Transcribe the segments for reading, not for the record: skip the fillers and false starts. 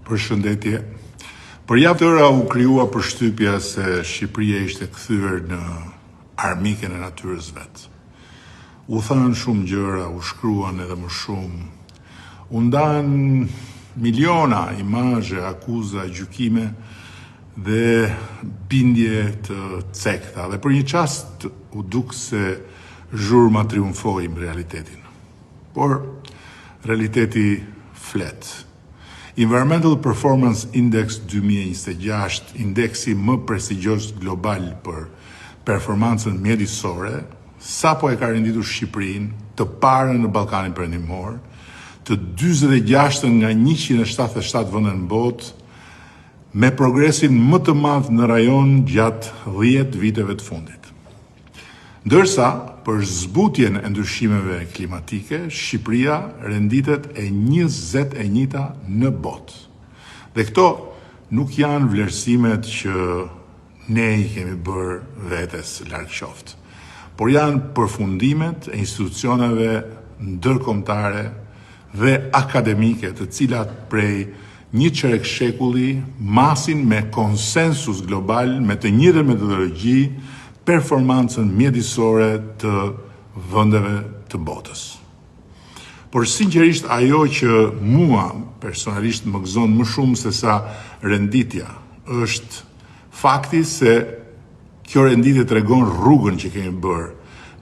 Përshëndetje. Për javë tëra u krijua përshtypja se Shqipëria ishte kthyer në armikën e natyrës vet. U thanë shumë gjëra, u shkruan edhe më shumë. U ndan miliona imazhe, akuza, gjykime dhe bindje të cekta. Dhe për një çast u duk se zhurma triumfoi mbi realitetin. Por realiteti flet. Environmental Performance Index 2026, indeksi më prestigjos global për performancën mjedisore, sapo e ka renditur Shqipërinë, të parën në Ballkanin Perëndimor, të 46 nga 177 vende në botë, me progresin më të madh në rajon gjatë 10 viteve të fundit. Ndërsa, për zbutjen e ndryshimeve klimatike, Shqipëria renditet e 21-ta në botë. Dhe këto nuk janë vlerësimet që ne i kemi bërë vetes larg qoftë, por janë përfundimet e institucioneve ndërkombëtare dhe akademike, të cilat prej një çerek shekulli masin me konsensus global me të njëjtën metodologji performancën mjedisore të vendeve të botës. Por sinqerisht ajo që mua personalisht më gëzon më shumë se sa renditja është fakti se kjo renditje tregon rrugën që kemi bërë.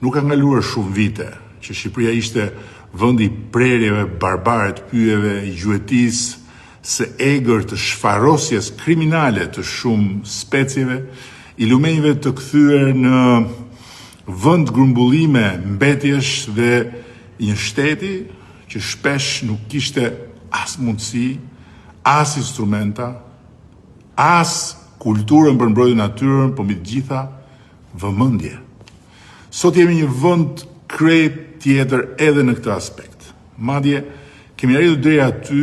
Nuk ka ngaluar shumë vite që Shqipëria ishte vendi i prerjeve barbare të pyjeve, i gjuetisë, së egër të shfarosjes kriminale të shumë specieve, i lumenjve të kthyer në vend grumbullime, mbetjesh dhe një shteti që shpesh nuk kishte as mundësi, as instrumenta, as kulturën për mbrojtje natyrën, por mbi të gjitha vëmendje. Sot jemi një vend krejt tjetër edhe në këtë aspekt. Madje kemi arritur deri aty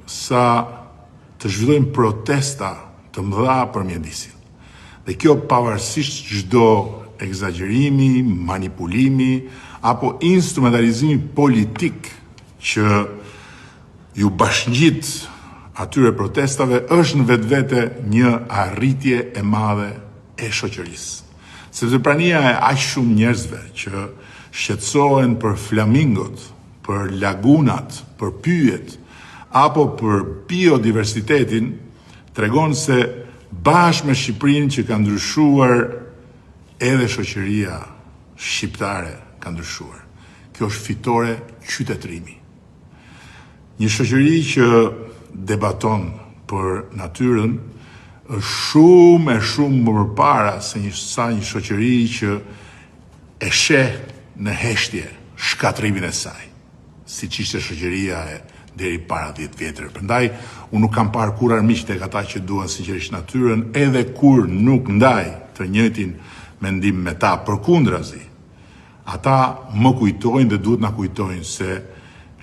sa të zhvillojmë protesta të mëdha për mjedisin. Dhe kjo pavarësisht çdo egzagjerimi, manipulimi apo instrumentalizimi politik që ju bashngjit atyre protestave është në vetvete një arritje e madhe e shoqërisë. Sepse prania e aq shumë njerëzve që shqetësohen për flamingot, për lagunat, për pyjet apo për biodiversitetin tregon se bashkë me Shqipërinë që ka ndryshuar, edhe shoqëria shqiptare ka ndryshuar. Kjo është fitore qytetërimi. Një shoqëri që debaton për natyrën është shumë më përpara se një shoqëri që e sheh në heshtje shkatrimin e saj, siç ishte shoqëria e deri para 10 vjetër. Prandaj, unë nuk kam parë kur armiq tek ata që duan sinqerisht natyrën, edhe kur nuk ndaj të njëjtin mendim me ta, përkundrazi. Ata më kujtojnë dhe duhet na kujtojnë se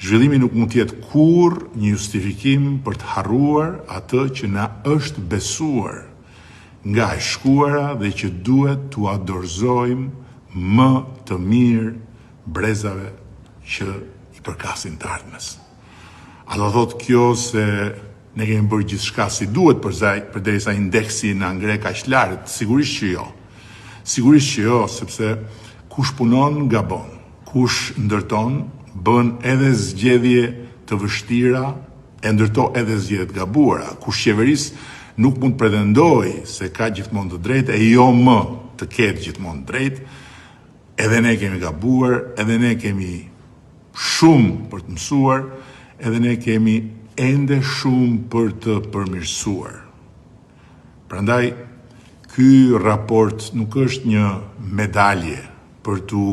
zhvillimi nuk mund të jetë kurrë një justifikim për të harruar atë që na është besuar nga e shkuara dhe që duhet t'u dorëzojmë më të mirë brezave që i përkasin të ardhmes. A do thot kjo se ne kemi bërë gjithçka si duhet përderisa indeksi na ngre kaq lart? Sigurisht që jo. Sigurisht që jo, sepse kush punon gabon, kush ndërton bën edhe zgjedhje të vështira, e ndërto edhe zgjedhje të gabuara. Kush qeveris nuk mund pretendoj se ka gjithmonë të drejtë e jo më të ketë gjithmonë të drejtë. Edhe ne kemi gabuar, edhe ne kemi shumë për të mësuar, edhe ne kemi ende shumë për të përmirësuar. Prandaj, ky raport nuk është një medalje për t'u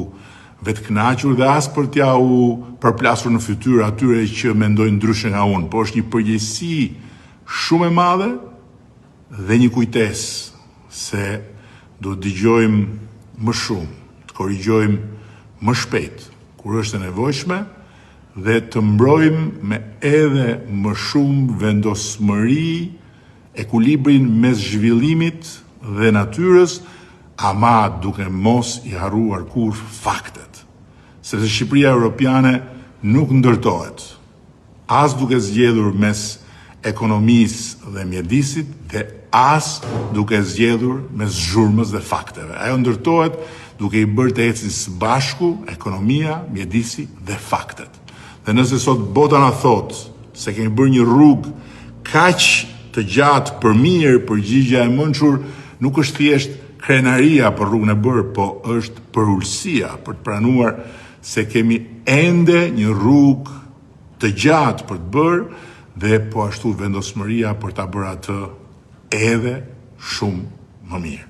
vetkënaqur dhe as për t'ja u përplasur në fytyrë atyre që mendojnë ndryshe nga unë, por është një përgjegjësi shumë e madhe dhe një kujtesë se do të dëgjojmë më shumë, të korrigjojmë më shpejt kur është e nevojshme dhe të mbrojmë me edhe më shumë vendosmëri ekuilibrin mes zhvillimit dhe natyrës, ama duke mos i harruar kur faktet. Sepse Shqipëria Europiane nuk ndërtohet, as duke zgjedhur mes ekonomisë dhe mjedisit dhe as duke zgjedhur me zhurmës dhe fakteve. Ajo ndërtohet duke i bërë të ecin së bashku ekonomia, mjedisi dhe faktet. Dhe nëse sot bota na thot se kemi bërë një rrugë kaq të gjatë për mirë, përgjigjja e mençur nuk është thjesht krenaria për rrugën e bërë, po është përullësia për të pranuar se kemi ende një rrugë të gjatë për të bërë dhe po ashtu vendosmëria për ta bërë atë edhe shumë më mirë.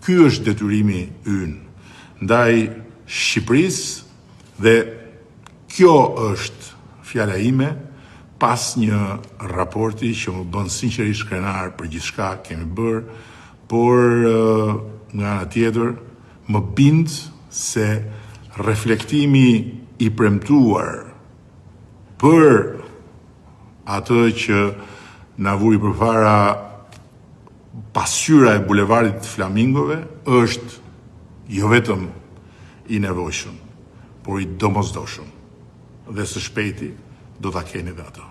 Ky është detyrimi ynë ndaj Shqipërisë dhe kjo është fjala ime pas një raporti që më bën sinqerisht krenar për gjithçka kemi bërë, por nga ana tjetër më bind se reflektimi i premtuar për atë që na vuri përpara pasqyra e bulevardit Flamingove është jo vetëm i nevojshëm, por i domosdoshëm. Dhe së shpejti do ta keni dhe ato.